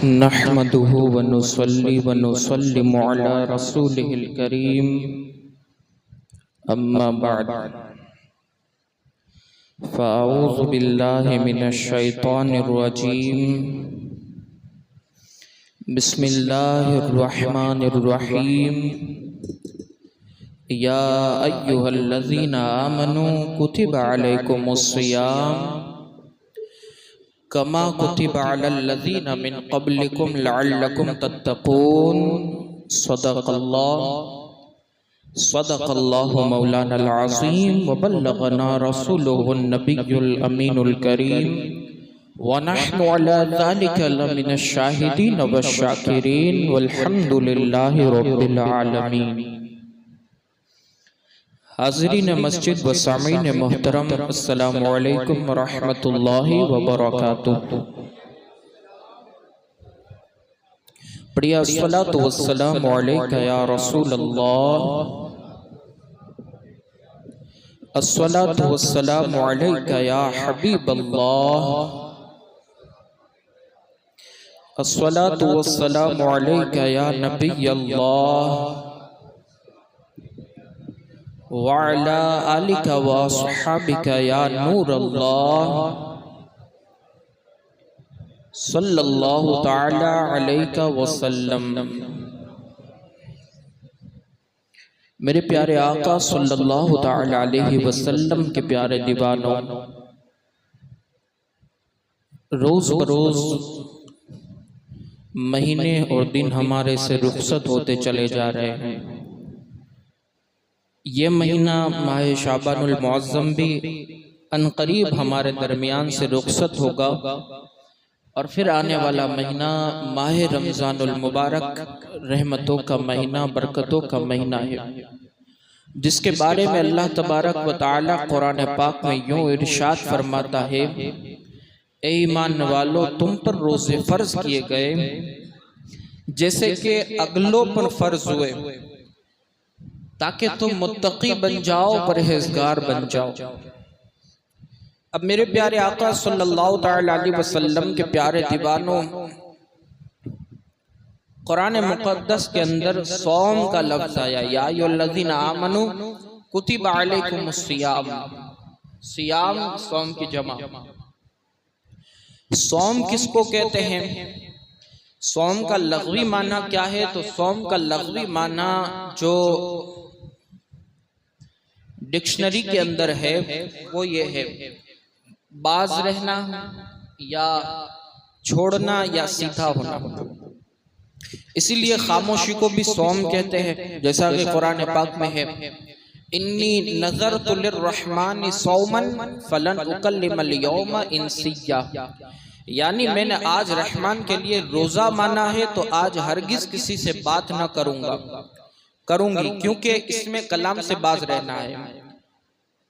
नहमदुहु व नुसल्ली व नुसल्लिमु अला रसूलिहिल करीम, अम्मा बअद, फ़अऊज़ु बिल्लाहि मिनश शैतानिर रजीम, बिस्मिल्लाहिर रहमानिर रहीम। या अय्युहल्लज़ीना आमनू कुतिबा अलैकुमुस्सियाम कमा कुतिबा अलल्लज़ीना मिन क़ब्लिकुम लअल्लकुम तत्तक़ून। सदक़ल्लाहु मौलानाल अज़ीम व बल्लगना रसूलुहुन नबियुल अमीनुल करीम व नहनु अला ज़ालिका लमिनश शाहिदीन वश्शाकिरीन वल्हम्दुलिल्लाहि रब्बिल आलमीन। हाज़रीन मस्जिद व सामीन मोहतरम, अस्सलामु अलैकुम व रहमतुल्लाहि व बरकातुहू। प्रिय अस्सलातु वस्सलामु अलैका या रसूलल्लाह, अस्सलातु वस्सलामु अलैका या हबीबल्लाह, अस्सलातु वस्सलामु अलैका या नबियल्लाह व अला आलिका व अस्हाबिका या नूरल्लाह, सल्लल्लाहु तआला अलैका वसल्लम। मेरे प्यारे आका सल्लल्लाहु तआला अलैहि वसल्लम के प्यारे दीवानों, रोज बरोज महीने और दिन हमारे से रुखसत होते चले जा रहे हैं। ये महीना माह शाबानुल मुअज़्ज़म भी अनकरीब हमारे दरमियान से रुखसत होगा और फिर आने वाला महीना माह रमज़ानुल मुबारक, रहमतों का महीना, बरकतों का महीना है, जिसके बारे में अल्लाह तबारक व तआला कुरान पाक में यूँ इरशाद फरमाता है, ए ईमान वालों, तुम पर रोज़े फ़र्ज किए गए जैसे कि अगलों पर फ़र्ज हुए, ताकि तुम मुत्तकी बन जाओ, परहेजगार बन जाओ। अब मेरे प्यारे आका सल्लल्लाहु तआला अलैहि वसल्लम के प्यारे दीवानों, कुरान मुक़द्दस के अंदर सौम का लफ्ज़ आया, या अय्युहल्लज़ीना आमनू कुतिबा अलैकुमुस्सियाम। सियाम सौम की जमा। सौम किसको कहते हैं? सौम का लग़वी माना क्या है? तो सौम का लग़वी माना जो डिक्शनरी के अंदर है वो ये है, बाज रहना या छोड़ना या सीधा होना। इसीलिए खामोशी को भी सौम कहते हैं, जैसा कि कुरान पाक में है, इन्नी नज़रतु लिर्रहमानि सौमन फलन उकल्लिमल यौमा इंसिया। यानी मैंने आज रहमान के लिए रोज़ा माना है तो आज हरगिज किसी से बात ना करूंगी, क्योंकि इसमें कलाम से बाज रहना है।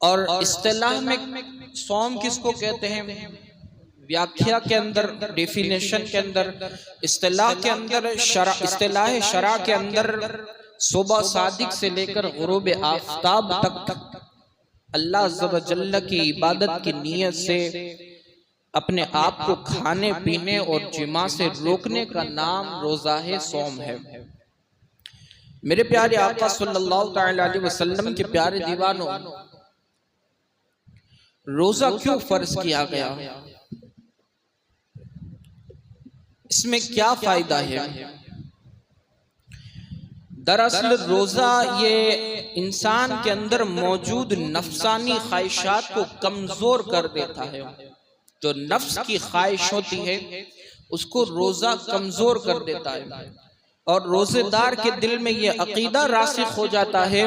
और इस्तिलाह में सौम किसको कहते हैं? व्याख्या के अंदर, डेफिनेशन के अंदर, इस्तिलाह के अंदर, इस्तिलाह शरा के अंदर सुबह सादिक से लेकर गुरूब आफताब तक अल्लाह अज़्ज़ व जल्ल की इबादत की नीयत से अपने आप को खाने पीने और जिमा से रोकने का नाम रोज़ा है, सौम है। मेरे प्यारे आका सल्लल्लाहु तआला अलैहि वसल्लम के प्यारे दीवानों, रोज़ा क्यों फर्ज किया गया? इसमें क्या फायदा है? दरअसल रोज़ा ये इंसान के अंदर मौजूद नफसानी ख्वाहिशात को कमज़ोर कर देता है। जो नफ्स की ख्वाहिश होती है उसको रोज़ा कमज़ोर कर देता है, और रोज़ेदार के दिल में ये अकीदा रासिख हो जाता है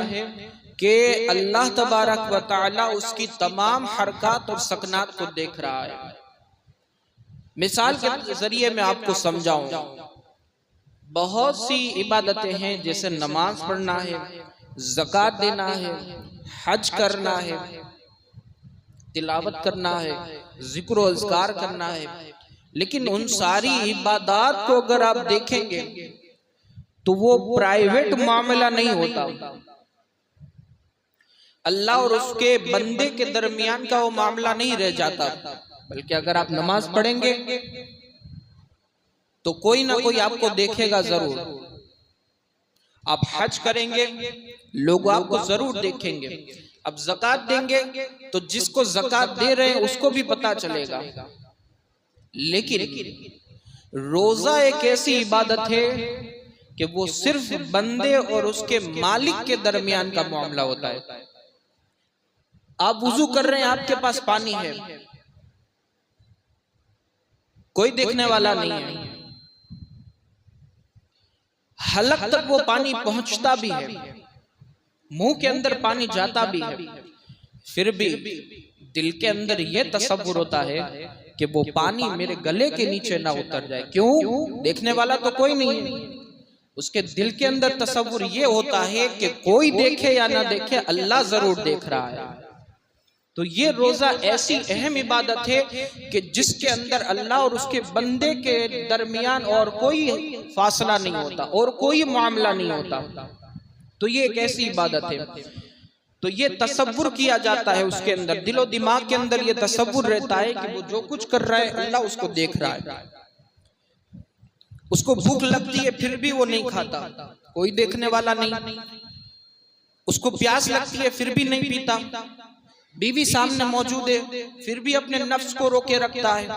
कि अल्लाह तबारक व तआला उसकी तमाम हरकत और सकनात को देख रहा है। मिसाल के जरिए मैं आपको समझाऊं, बहुत सी इबादतें हैं, जैसे नमाज पढ़ना है, ज़कात देना है, हज करना है, तिलावत करना है, जिक्र और अज़कार करना है, लेकिन उन सारी इबादत को अगर आप देखेंगे तो वो प्राइवेट मामला नहीं होता। अल्लाह और उसके बंदे के दरमियान का वो मामला नहीं रह जाता, बल्कि अगर आप नमाज पढ़ेंगे तो कोई ना कोई आपको देखेगा जरूर। आप हज करेंगे, लोग आपको जरूर देखेंगे। अब ज़कात देंगे तो जिसको ज़कात दे रहे हैं उसको भी पता चलेगा। लेकिन रोजा एक ऐसी इबादत है कि वो सिर्फ बंदे और उसके मालिक के दरमियान का मामला होता है। आप वुजू कर रहे हैं, आपके पास पानी है, कोई देखने वाला नहीं है, हलक तक वो पानी पहुंचता भी है, मुंह के अंदर पानी जाता भी है, फिर भी दिल के अंदर यह तसव्वुर होता है कि वो पानी मेरे गले के नीचे ना उतर जाए। क्यों? देखने वाला तो कोई नहीं है। उसके दिल के अंदर तसव्वुर ये होता है कि कोई देखे या ना देखे, अल्लाह जरूर देख रहा है। तो ये रोजा ऐसी अहम इबादत है कि जिसके अंदर अल्लाह और उसके बंदे के दरमियान और कोई फासला नहीं होता और कोई मामला नहीं होता। तो ये एक ऐसी इबादत है। तो ये तसव्वुर किया जाता है उसके अंदर, दिलो दिमाग के अंदर ये तसव्वुर रहता है कि वो जो कुछ कर रहा है अल्लाह उसको देख रहा है। उसको भूख लगती है फिर भी वो नहीं खाता, कोई देखने वाला नहीं। उसको प्यास लगती है फिर भी नहीं पीता, बीवी सामने मौजूद है फिर भी अपने नफ्स को रोके रखता है।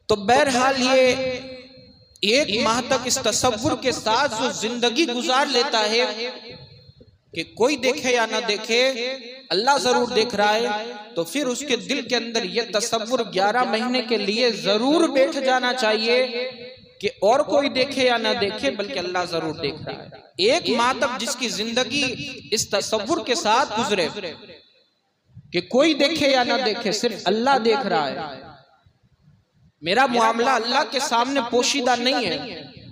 तो बहरहाल ये एक माह तक इस तसव्वुर के साथ जो जिंदगी गुजार लेता है कि कोई देखे या ना देखे अल्लाह जरूर देख रहा है, तो फिर उसके दिल के अंदर यह तसव्वुर 11 महीने के लिए जरूर बैठ जाना चाहिए कि और कोई देखे या ना देखे बल्कि अल्लाह जरूर देख रहा है। एक माह तक जिसकी जिंदगी इस तसव्वुर के साथ गुजरे कि कोई देखे या ना देखे सिर्फ अल्लाह देख रहा है, मेरा मामला अल्लाह के सामने पोशीदा नहीं है,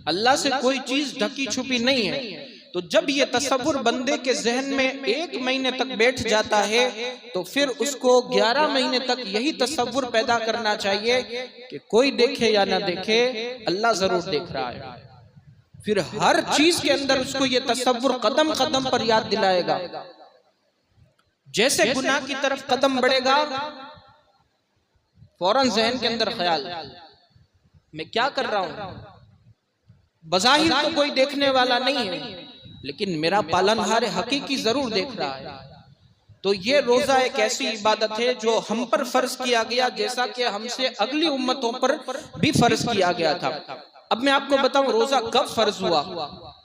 अल्लाह से कोई चीज ढकी छुपी नहीं है। तो जब ये तसव्वुर बंदे के जहन में 1 महीने तक बैठ जाता है तो फिर उसको 11 महीने तक यही तसव्वुर पैदा करना चाहिए कि कोई देखे या ना देखे अल्लाह जरूर देख रहा है। फिर हर चीज के अंदर उसको ये तसव्वुर कदम कदम पर याद दिलाएगा। जैसे गुनाह की तरफ कदम बढ़ेगा फौरन जहन के अंदर ख्याल, मैं क्या कर रहा हूं, बज़ाहिर तो कोई देखने वाला नहीं है लेकिन मेरा पालनहार हकीकी जरूर देख रहा है। तो ये रोजा एक ऐसी इबादत है जो हम पर फर्ज किया गया जैसा कि हमसे अगली उम्मतों पर भी फर्ज किया गया था। अब मैं आपको बताऊं रोजा कब फर्ज हुआ,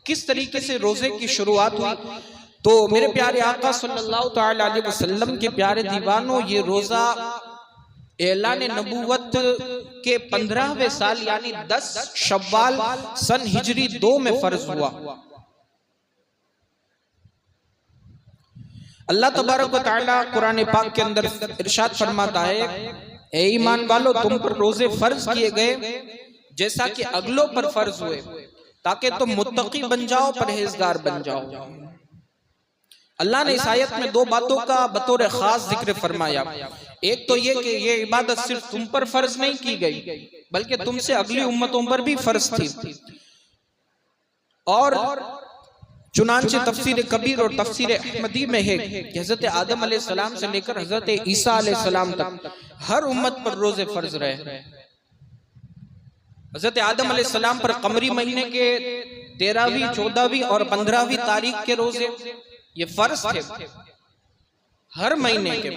किस तरीके से रोजे की शुरुआत हुई। तो मेरे प्यारे आका सल्लल्लाहु तआला अलैहि वसल्लम के प्यारे दीवानों, ये रोजा ऐलान नबूवत के 15वें साल यानी 10 शव्वाल सन हिजरी 2 में फर्ज हुआ। अल्लाह तबारक व तआला कुरान पाक के अंदर इरशाद फरमाता है, ए ईमान वालो तुम पर रोजे फर्ज किए गए जैसा कि अगलों पर फर्ज हुए ताकि तुम मुत्तकी बन जाओ, परहेजगार बन जाओ। अल्लाह ने इस आयत में 2 बातों का बतौर खास जिक्र फरमाया। एक तो ये कि ये इबादत सिर्फ तुम पर फर्ज नहीं की गई बल्कि तुमसे अगली उम्मतों पर भी फर्ज थी। और चुनांचे तफसीर कबीर और तफसीर अहमदी में है कि हजरत आदम अलैहिस्सलाम से लेकर हजरत ईसा अलैहिस्सलाम तक हर उम्मत पर रोजे फर्ज रहे। हजरत आदम अलैहिस्सलाम पर कमरी महीने के 13वीं, 14वीं और 15वीं तारीख के रोजे ये फर्ज थे। हर महीने के,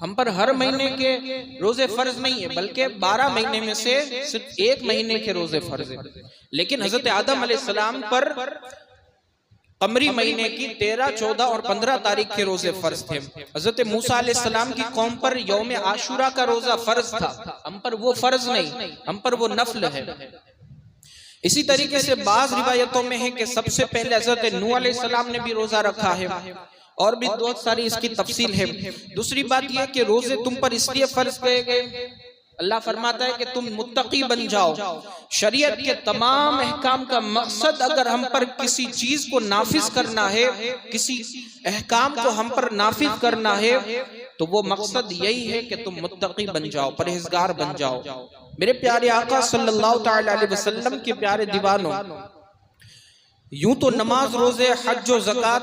हम पर हर महीने के रोजे फर्ज नहीं है बल्कि 12 महीने में से सिर्फ 1 महीने के रोजे फर्ज है। लेकिन हजरत आदम अलैहिस्सलाम पर कमरी महीने की 13, 14 और 15 तारीख के रोजे फर्ज थे। हजरत मूसा अलैहिस्सलाम की कौम पर यौम आशूरा का रोजा फर्ज था, हम पर वो फर्ज नहीं, हम पर वो नफल है। इसी तरीके से बाज रिवायतों में है कि सबसे पहले हजरत नूह अलैहिस्सलाम ने भी रोजा रखा है और भी बहुत सारी इसकी तफसील है। दूसरी बात यह कि रोजे तुम पर इसलिए फर्ज किए गए, अल्लाह फरमाता है कि तुम मुत्तकी बन जाओ। शरीयत के तमाम अहकाम का मकसद अगर हम पर किसी चीज को नाफिज करना है, किसी अहकाम को हम पर नाफिज करना है तो वो मकसद यही है कि तुम मुत्तकी बन जाओ, परहेजगार बन जाओ। मेरे प्यारे आका सल्लल्लाहु तआला अलैहि वसल्लम के प्यारे दीवानों, यूं तो नमाज, रोजे, हज और ज़कात,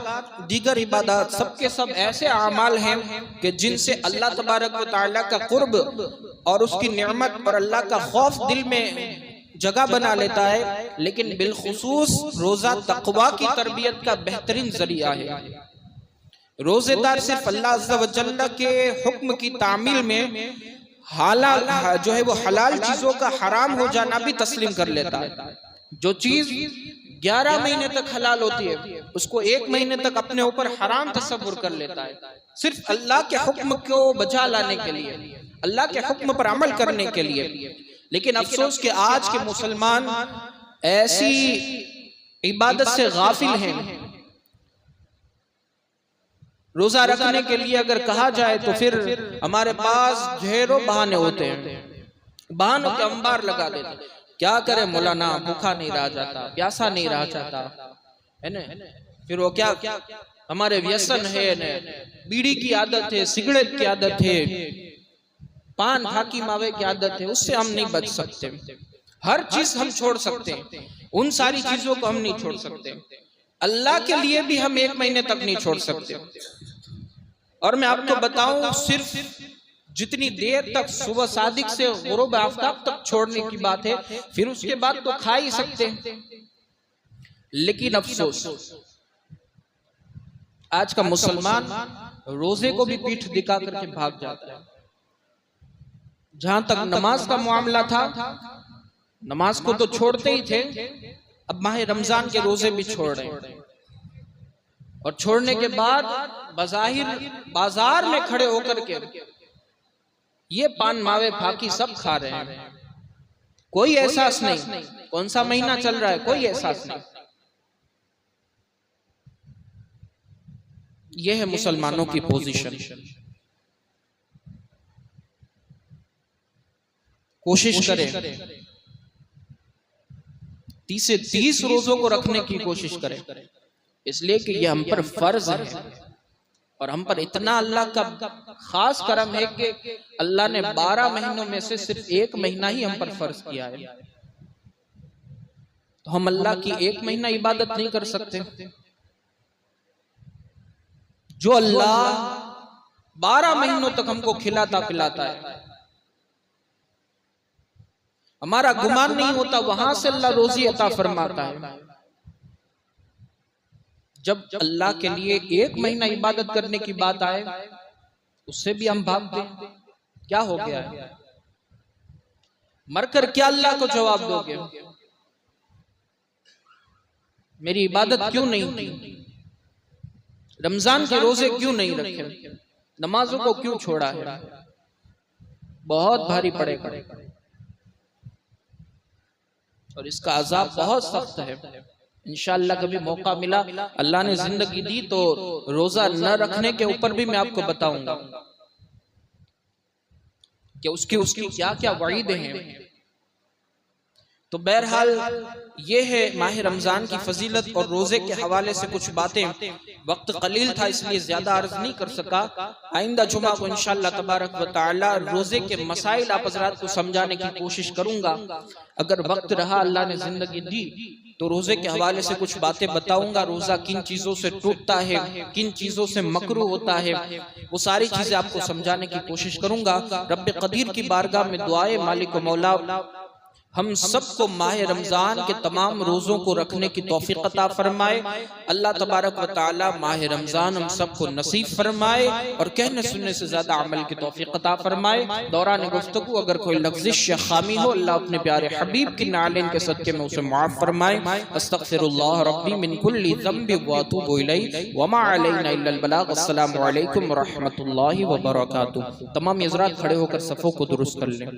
दीगर इबादत सबके सब ऐसे अमाल हैं कि जिनसे अल्लाह तबारक व तआला का कुर्ब और उसकी नेमत और अल्लाह का खौफ दिल में जगह बना लेता है, लेकिन बिलखुसूस रोजा तकवा की तरबियत का बेहतरीन जरिया है। रोजेदार सिर्फ अल्लाह अज़्ज़ा व जल्ल के हुक्म की तामील में हलाल जो है वो हलाल चीजों का हराम हो जाना भी तस्लीम कर लेता है। जो चीज 11 महीने तक हलाल होती है उसको 1 महीने तक अपने ऊपर हराम तसव्वुर कर लेता है, सिर्फ अल्लाह के हुक्म को बजा लाने के लिए, अल्लाह के हुक्म पर अमल करने के लिए। लेकिन अफसोस कि आज के मुसलमान ऐसी इबादत से गाफिल हैं। रोजा रखने के लिए अगर कहा जाए तो फिर हमारे पास ढेरों बहाने होते हैं, बहानों के अंबार लगा देते। क्या करे मौलाना, भूखा नहीं रहा जाता, प्यासा नहीं रहा जाता है ना, फिर वो क्या हमारे व्यसन है न, बीड़ी की आदत है, सिगरेट की आदत है, पान फाकी मावे की आदत है, उससे हम नहीं बच सकते। हर चीज हम छोड़ सकते हैं, उन सारी चीजों को हम नहीं छोड़ सकते। अल्लाह के लिए भी हम 1 महीने तक नहीं छोड़ सकते। और मैं आपको बताऊं, सिर्फ जितनी देर तक सुबह सादिक से गुरूब आफ्ताब तक छोड़ने की बात है, फिर उसके बाद तो खा ही सकते हैं। लेकिन अफसोस आज का मुसलमान रोजे को भी पीठ दिखा करके भाग जाता है। जहां तक नमाज का मामला था, नमाज को तो छोड़ते ही थे, अब माह रमजान के रोजे भी छोड़ रहे हैं। और छोड़ने के बाद बज़ाहिर बाजार में खड़े होकर के ये पान मावे फाकी सब खा रहे हैं, कोई एहसास नहीं। कौन सा महीना चल रहा है, कोई एहसास नहीं। यह है मुसलमानों की पोजीशन। कोशिश करें 30 से 30 रोजों को रखने की कोशिश करें, इसलिए कि यह हम पर फर्ज है। और हम पर इतना अल्लाह का खास करम है कि अल्लाह ने 12 महीनों में से सिर्फ 1 महीना ही हम पर फर्ज किया है। तो हम अल्लाह की 1 महीना इबादत नहीं कर सकते? जो अल्लाह 12 महीनों तक हमको खिलाता पिलाता है, हमारा गुमान नहीं होता वहां से अल्लाह रोजी अता फरमाता है। जब अल्लाह के लिए 1 महीना इबादत करने की बात आए, उससे भी हम भागते हैं। क्या हो गया है? मरकर क्या अल्लाह को जवाब दोगे? मेरी इबादत क्यों नहीं की? रमजान के रोजे क्यों नहीं रखे? नमाजों को क्यों छोड़ा है? बहुत भारी पड़ेगा और इसका अजाब बहुत सख्त है। इंशाअल्लाह कभी मौका मिला, अल्लाह ने जिंदगी दी तो रोजा न रखने के ऊपर भी मैं आपको बताऊंगा कि उसकी क्या क्या वईदें हैं। तो बहरहाल ये है माह रमजान की फजीलत और रोजे के हवाले से कुछ बातें। वक्त कलील था इसलिए ज्यादा अर्ज नहीं कर सका। आइंदा जुमा को इंशाअल्लाह तबारक व तआला रोजे के मसाइल आप हज़रात को समझाने की कोशिश करूंगा। अगर वक्त रहा, अल्लाह ने जिंदगी दी, तो रोजे के हवाले से कुछ बातें बताऊंगा। रोजा किन चीजों से टूटता है, किन चीजों से मकरूह होता है, वो सारी चीजें आपको समझाने की कोशिश करूंगा। रब्बे कदीर की बारगाह में दुआए मालिक मौला हम सबको माह रमजान के तमाम रोजों को रखने की तौफीक अता फरमाए। अल्लाह तबारक व तआला माह रमजान हम सबको नसीब फरमाए और कहने सुनने से ज्यादा अमल की तौफीक अता फरमाए। दौरान गुफ्तगू अगर कोई लफ्ज़िश या खामी हो, अल्लाह अपने प्यारे हबीब की नालिन के सदके में उसे माफ फरमाए। अस्तगफिरुल्लाह रब्बी मिन कुल्ली ज़ंबि व अतूबु इलैहि व मा अलैना इल्लल बलाग। अस्सलामु अलैकुम व रहमतुल्लाहि व बरकातुहू। तमाम हज़रात खड़े होकर सफ़ों को दुरुस्त कर लें।